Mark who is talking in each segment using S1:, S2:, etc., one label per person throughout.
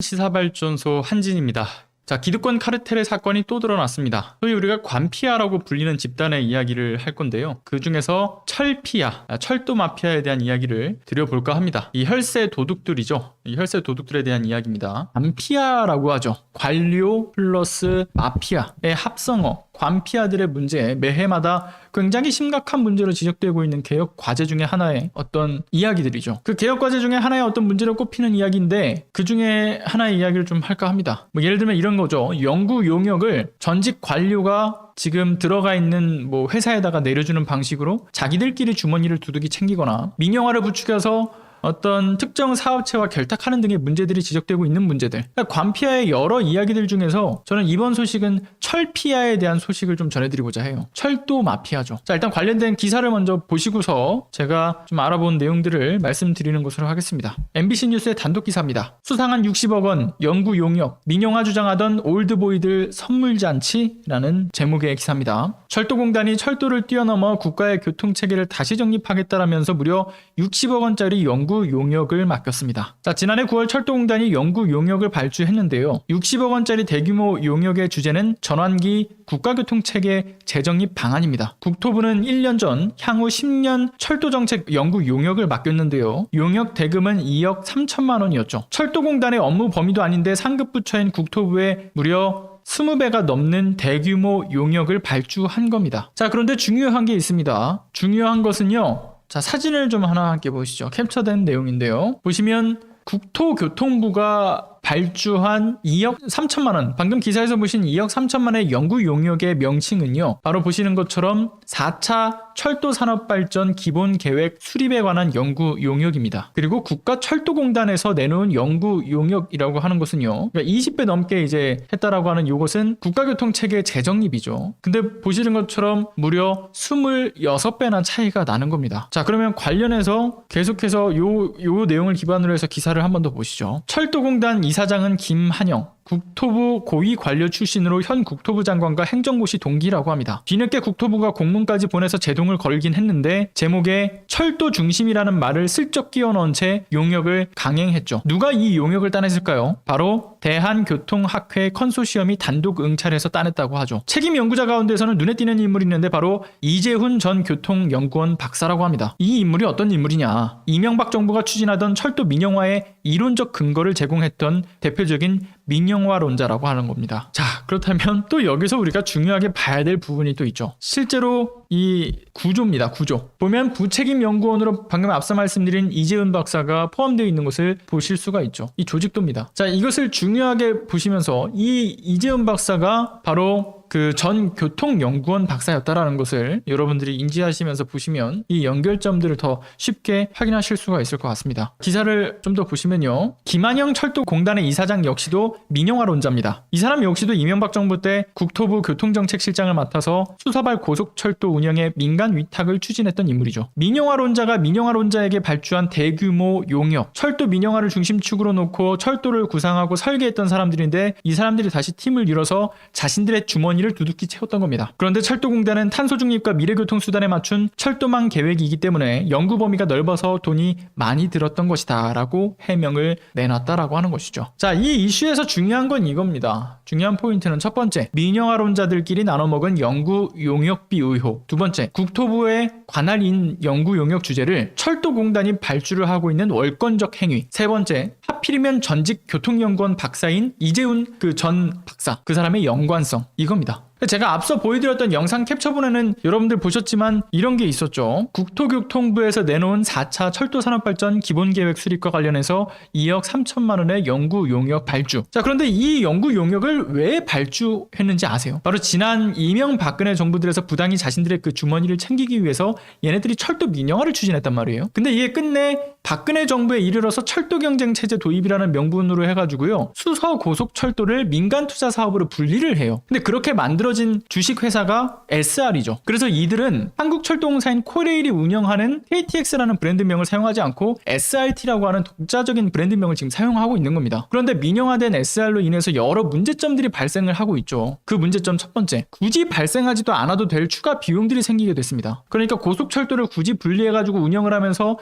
S1: 시사발전소 한진입니다. 자, 기득권 카르텔의 사건이 또 드러났습니다. 소위 우리가 관피아라고 불리는 집단의 이야기를 할 건데요. 그 중에서 철피아, 철도 마피아에 대한 이야기를 드려볼까 합니다. 이 혈세 도둑들이죠. 이 혈세 도둑들에 대한 이야기입니다. 관피아라고 하죠. 관료 플러스 마피아의 합성어. 관피아들의 문제, 매해마다 굉장히 심각한 문제로 지적되고 있는 개혁 과제 중에 하나의 어떤 이야기들이죠. 그 개혁 과제 중에 하나의 어떤 문제로 꼽히는 이야기인데 그 중에 하나의 이야기를 좀 할까 합니다. 뭐 예를 들면 이런 거죠. 연구 용역을 전직 관료가 지금 들어가 있는 뭐 회사에다가 내려주는 방식으로 자기들끼리 주머니를 두둑이 챙기거나 민영화를 부추겨서 어떤 특정 사업체와 결탁하는 등의 문제들이 지적되고 있는 문제들. 그러니까 관피아의 여러 이야기들 중에서 저는 이번 소식은 철피아에 대한 소식을 좀 전해드리고자 해요. 철도 마피아죠. 자, 일단 관련된 기사를 먼저 보시고서 제가 좀 알아본 내용들을 말씀드리는 것으로 하겠습니다. MBC 뉴스의 단독 기사입니다. 수상한 60억 원 연구 용역, 민영화 주장하던 올드보이들 선물잔치라는 제목의 기사입니다. 철도공단이 철도를 뛰어넘어 국가의 교통체계를 다시 정립하겠다라면서 무려 60억 원짜리 연구 용역을 맡겼습니다. 자, 지난해 9월 철도공단이 연구 용역을 발주했는데요. 60억 원짜리 대규모 용역의 주제는 전환기 국가교통체계 재정립 방안입니다. 국토부는 1년 전 향후 10년 철도정책 연구 용역을 맡겼는데요. 용역 대금은 2억 3천만 원이었죠. 철도공단의 업무 범위도 아닌데 상급부처인 국토부에 무려 20배가 넘는 대규모 용역을 발주한 겁니다. 자, 그런데 중요한 게 있습니다. 중요한 것은요. 자, 사진을 좀 하나 함께 보시죠. 캡처된 내용인데요. 보시면 국토교통부가 발주한 2억 3천만 원, 방금 기사에서 보신 2억 3천만 원의 연구 용역의 명칭은요, 바로 보시는 것처럼 4차 철도산업발전 기본계획 수립에 관한 연구 용역입니다. 그리고 국가철도공단에서 내놓은 연구 용역이라고 하는 것은요, 그러니까 20배 넘게 이제 했다라고 하는 이것은 국가교통체계 재정립이죠. 근데 보시는 것처럼 무려 26배나 차이가 나는 겁니다. 자, 그러면 관련해서 계속해서 요 내용을 기반으로 해서 기사를 한 번 더 보시죠. 철도공단 이사장은 김한영, 국토부 고위 관료 출신으로 현 국토부 장관과 행정고시 동기라고 합니다. 뒤늦게 국토부가 공문까지 보내서 제동을 걸긴 했는데 제목에 철도 중심이라는 말을 슬쩍 끼워 넣은 채 용역을 강행했죠. 누가 이 용역을 따냈을까요? 바로 대한교통학회 컨소시엄이 단독 응찰해서 따냈다고 하죠. 책임 연구자 가운데서는 눈에 띄는 인물이 있는데 바로 이재훈 전 교통연구원 박사라고 합니다. 이 인물이 어떤 인물이냐? 이명박 정부가 추진하던 철도 민영화의 이론적 근거를 제공했던 대표적인 민영화론자라고 하는 겁니다. 자, 그렇다면 또 여기서 우리가 중요하게 봐야 될 부분이 또 있죠. 실제로 이 구조입니다. 구조. 보면 부책임 연구원으로 방금 앞서 말씀드린 이재훈 박사가 포함되어 있는 것을 보실 수가 있죠. 이 조직도입니다. 자, 이것을 중요하게 보시면서 이 이재훈 박사가 바로 그 전 교통연구원 박사였다라는 것을 여러분들이 인지하시면서 보시면 이 연결점들을 더 쉽게 확인하실 수가 있을 것 같습니다. 기사를 좀 더 보시면요. 김한영 철도공단의 이사장 역시도 민영화론자입니다. 이 사람 역시도 이명박 정부 때 국토부 교통정책실장을 맡아서 수서발 고속철도 운영의 민간 위탁을 추진했던 인물이죠. 민영화론자가 민영화론자에게 발주한 대규모 용역, 철도 민영화를 중심축으로 놓고 철도를 구상하고 설계했던 사람들인데 이 사람들이 다시 팀을 이뤄서 자신들의 주머니를 두둑히 채웠던 겁니다. 그런데 철도공단은 탄소 중립과 미래교통수단에 맞춘 철도망 계획이기 때문에 연구 범위가 넓어서 돈이 많이 들었던 것이다 라고 해명을 내놨다라고 하는 것이죠. 자, 이 이슈에서 중요한 건 이겁니다. 중요한 포인트는 첫 번째, 민영화론자들끼리 나눠먹은 연구 용역비 의혹. 두 번째, 국토부의 관할인 연구 용역 주제를 철도공단이 발주를 하고 있는 월권적 행위. 세 번째, 하필이면 전직 교통연구원 박사인 이재훈 그 전 박사, 그 사람의 연관성. 이겁니다. 제가 앞서 보여드렸던 영상 캡처본에는 여러분들 보셨지만 이런 게 있었죠. 국토교통부에서 내놓은 4차 철도산업발전 기본계획 수립과 관련해서 2억 3천만 원의 연구 용역 발주. 자, 그런데 이 연구 용역을 왜 발주했는지 아세요? 바로 지난 이명박근혜 정부들에서 부당히 자신들의 그 주머니를 챙기기 위해서 얘네들이 철도 민영화를 추진했단 말이에요. 근데 이게 끝내 박근혜 정부에 이르러서 철도 경쟁 체제 도입이라는 명분으로 해가지고요. 수서 고속철도를 민간 투자 사업으로 분리를 해요. 근데 그렇게 만들어 만들어진 주식회사가 SR이죠. 그래서 이들은 한국철도공사인 코레일이 운영하는 KTX라는 브랜드명을 사용하지 않고 SRT라고 하는 독자적인 브랜드명을 지금 사용하고 있는 겁니다. 그런데 민영화된 SR로 인해서 여러 문제점들이 발생을 하고 있죠. 그 문제점 첫 번째, 굳이 발생하지도 않아도 될 추가 비용들이 생기게 됐습니다. 그러니까 고속철도를 굳이 분리해가지고 운영을 하면서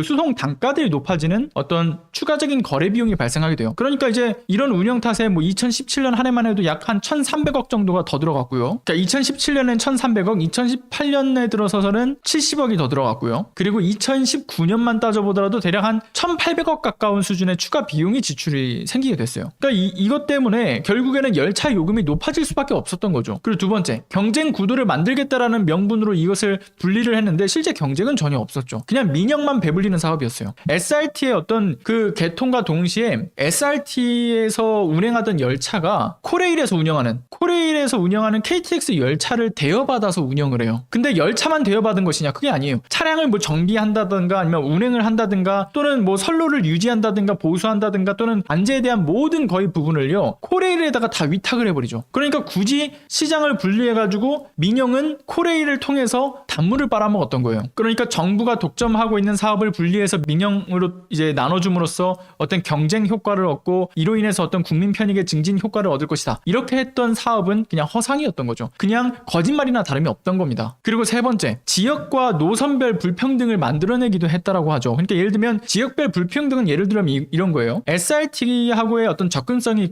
S1: 수송 단가들이 높아지는 어떤 추가적인 거래 비용이 발생하게 돼요. 그러니까 이제 이런 운영 탓에 뭐 2017년 한 해만 해도 약 한 1,300억 정도가 더 들어갔고요. 그러니까 2017년엔 1,300억, 2018년에 들어서서는 70억이 더 들어갔고요. 그리고 2019년만 따져보더라도 대략 한 1,800억 가까운 수준의 추가 비용이 지출이 생기게 됐어요. 그러니까 이것 때문에 결국에는 열차 요금이 높아질 수밖에 없었던 거죠. 그리고 두 번째, 경쟁 구도를 만들겠다라는 명분으로 이것을 분리를 했는데 실제 경쟁은 전혀 없었죠. 그냥 민영만 배불리는 사업이었어요. SRT의 어떤 그 개통과 동시에 SRT에서 운행하던 열차가 코레일에서 운영하는 KTX 열차를 대여받아서 운영을 해요. 근데 열차만 대여받은 것이냐? 그게 아니에요. 차량을 뭐 정비한다든가 아니면 운행을 한다든가 또는 뭐 선로를 유지한다든가 보수한다든가 또는 안전에 대한 모든 거의 부분을요 코레일에다가 다 위탁을 해버리죠. 그러니까 굳이 시장을 분리해가지고 민영은 코레일을 통해서 단물을 빨아먹었던 거예요. 그러니까 정부가 독점하고 있는 사업을 분리해서 민영으로 이제 나눠줌으로써 어떤 경쟁 효과를 얻고 이로 인해서 어떤 국민 편익의 증진 효과를 얻을 것이다. 이렇게 했던 사업은 그냥 허상이었던 거죠. 그냥 거짓말이나 다름이 없던 겁니다. 그리고 세 번째, 지역과 노선별 불평등을 만들어내기도 했다라고 하죠. 그러니까 예를 들면 지역별 불평등은 예를 들면 이런 거예요. SRT하고의 어떤 접근성이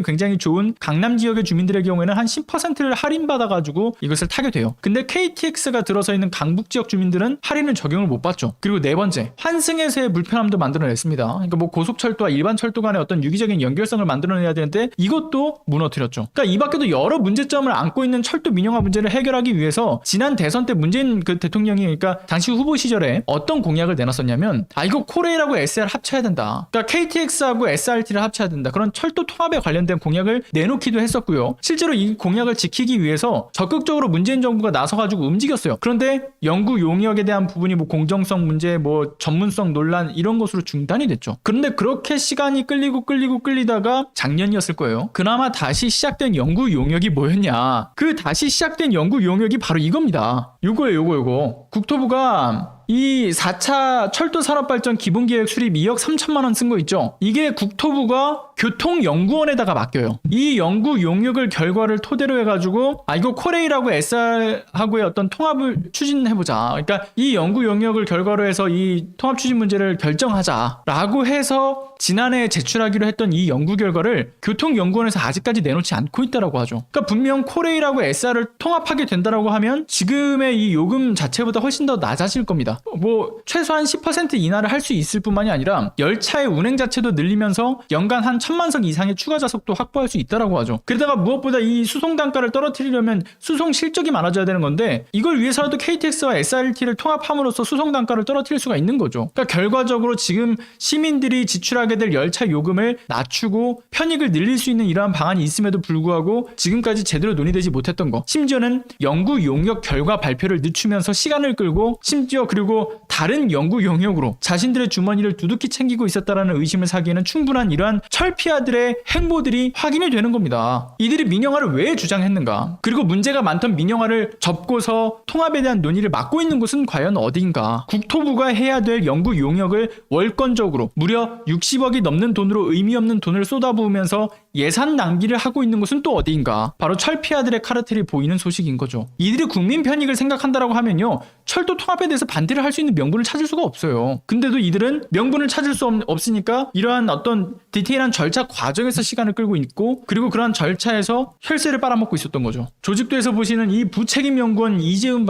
S1: 굉장히 좋은 강남 지역의 주민들의 경우에는 한 10%를 할인받아가지고 이것을 타게 돼요. 근데 KTX가 들어서 있는 강북 지역 주민들은 할인을 적용을 못 받죠. 그리고 네 번째, 환승에서의 불편함도 만들어냈습니다. 그러니까 뭐 고속철도와 일반 철도 간의 어떤 유기적인 연결성을 만들어내야 되는데 이것도 무너뜨렸죠. 그러니까 이 밖에도 여러 문제점을 안고 있는 철도 민영화 문제를 해결하기 위해서 지난 대선 때 문재인 그 대통령이 그러니까 당시 후보 시절에 어떤 공약을 내놨었냐면 이거 코레일하고 SR 합쳐야 된다. 그러니까 KTX하고 SRT를 합쳐야 된다. 그런 철도 통합에 관련된 공약을 내놓기도 했었고요. 실제로 이 공약을 지키기 위해서 적극적으로 문재인 정부가 나서가지고 움직였어요. 그런데 연구 용역에 대한 부분이 뭐 공정성 문제, 뭐 전문성 논란 이런 것으로 중단이 됐죠. 그런데 그렇게 시간이 끌리다가 작년이었을 거예요. 그나마 다시 시작된 연구 용역이 뭐였냐? 그 다시 시작된 연구 용역이 바로 이겁니다. 요거. 국토부가 이 4차 철도산업발전 기본계획 수립 2억 3천만 원 쓴 거 있죠? 이게 국토부가 교통연구원에다가 맡겨요. 이 연구 용역을 결과를 토대로 해가지고 이거 코레일하고 SR하고의 어떤 통합을 추진해보자. 그러니까 이 연구 용역을 결과로 해서 이 통합 추진 문제를 결정하자라고 해서 지난해 제출하기로 했던 이 연구 결과를 교통연구원에서 아직까지 내놓지 않고 있다라고 하죠. 그러니까 분명 코레일하고 SR을 통합하게 된다라고 하면 지금의 이 요금 자체보다 훨씬 더 낮아질 겁니다. 뭐 최소한 10% 인하를 할 수 있을 뿐만이 아니라 열차의 운행 자체도 늘리면서 연간 한 1,000만석 이상의 추가 좌석도 확보할 수 있다라고 하죠. 게다가 무엇보다 이 수송 단가를 떨어뜨리려면 수송 실적이 많아져야 되는 건데 이걸 위해서라도 KTX와 SRT를 통합함으로써 수송 단가를 떨어뜨릴 수가 있는 거죠. 그러니까 결과적으로 지금 시민들이 지출하게 될 열차 요금을 낮추고 편익을 늘릴 수 있는 이러한 방안이 있음에도 불구하고 지금까지 제대로 논의되지 못했던 거, 심지어는 연구 용역 결과 발표를 늦추면서 시간을 끌고 심지어 그리고 다른 연구 용역으로 자신들의 주머니를 두둑히 챙기고 있었다라는 의심을 사기에는 충분한 이러한 철피아들의 행보들이 확인이 되는 겁니다. 이들이 민영화를 왜 주장했는가? 그리고 문제가 많던 민영화를 접고서 통합에 대한 논의를 막고 있는 곳은 과연 어디인가? 국토부가 해야 될 연구 용역을 월권적으로 무려 60억이 넘는 돈으로 의미 없는 돈을 쏟아부으면서 예산 낭비를 하고 있는 곳은 또 어디인가? 바로 철피아들의 카르텔이 보이는 소식인 거죠. 이들이 국민 편익을 생각한다라고 하면요, 철도 통합에 대해서 반대를 할 수 있는 명분을 찾을 수가 없어요. 근데도 이들은 명분을 찾을 수 없으니까 이러한 어떤 디테일한 절차 과정에서 시간을 끌고 있고, 그리고 그러한 절차에서 혈세를 빨아먹고 있었던 거죠. 조직도에서 보시는 이 부책임 연구원 이재훈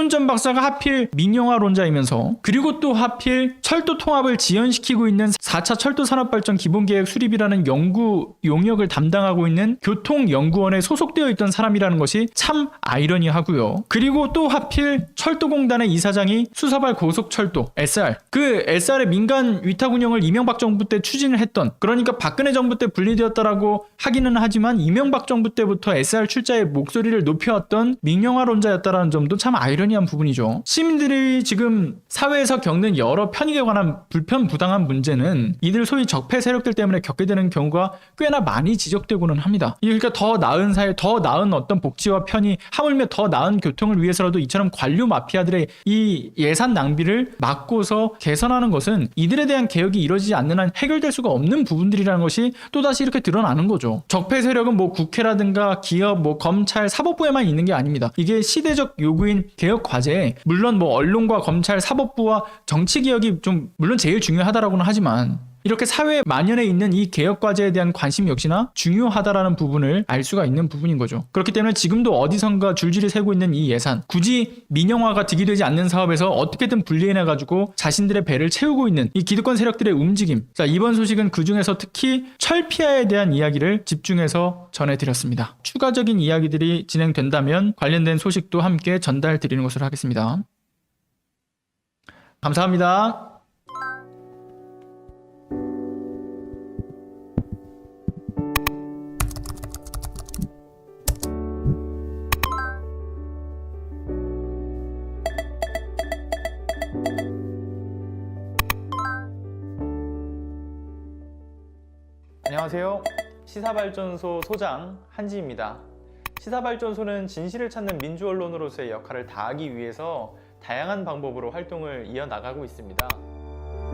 S1: 전 박사가 하필 민영화론자이면서, 그리고 또 하필 철도 통합을 지연시키고 있는 4차 철도산업발전 기본계획 수립이라는 연구 용역을 담당하고 있는 교통연구원에 소속되어 있던 사람이라는 것이 참 아이러니하고요. 그리고 또 하필 철도공단의 이사장이 수서발 고속철도 SR, 그 SR의 민간 위탁 운영을 이명박 정부 때 추진을 했던, 그러니까 비교적 박근혜 정부 때 분리되었다라고 하기는 하지만 이명박 정부 때부터 SR 출자의 목소리를 높여왔던 민영화론자였다라는 점도 참 아이러니한 부분이죠. 시민들이 지금 사회에서 겪는 여러 편익에 관한 불편 부당한 문제는 이들 소위 적폐 세력들 때문에 겪게 되는 경우가 꽤나 많이 지적되고는 합니다. 그러니까 더 나은 사회, 더 나은 어떤 복지와 편의, 하물며 더 나은 교통을 위해서라도 이처럼 관료 마피아들의 이 예산 낭비를 막고서 개선하는 것은 이들에 대한 개혁이 이루어지지 않는 한 해결될 수가 없는 부분들이라는 것이 또다시 이렇게 드러나는 거죠. 적폐 세력은 뭐 국회라든가 기업, 뭐 검찰, 사법부에만 있는 게 아닙니다. 이게 시대적 요구인 개혁 과제에 물론 뭐 언론과 검찰, 사법부와 정치 개혁이 좀 물론 제일 중요하다라고는 하지만 이렇게 사회 만연해 있는 이 개혁 과제에 대한 관심 역시나 중요하다라는 부분을 알 수가 있는 부분인 거죠. 그렇기 때문에 지금도 어디선가 줄줄이 새고 있는 이 예산, 굳이 민영화가 득이되지 않는 사업에서 어떻게든 분리해내 가지고 자신들의 배를 채우고 있는 이 기득권 세력들의 움직임. 자, 이번 소식은 그 중에서 특히 철피아에 대한 이야기를 집중해서 전해드렸습니다. 추가적인 이야기들이 진행된다면 관련된 소식도 함께 전달드리는 것으로 하겠습니다. 감사합니다. 안녕하세요. 시사발전소 소장 한지입니다. 시사발전소는 진실을 찾는 민주언론으로서의 역할을 다하기 위해서 다양한 방법으로 활동을 이어나가고 있습니다.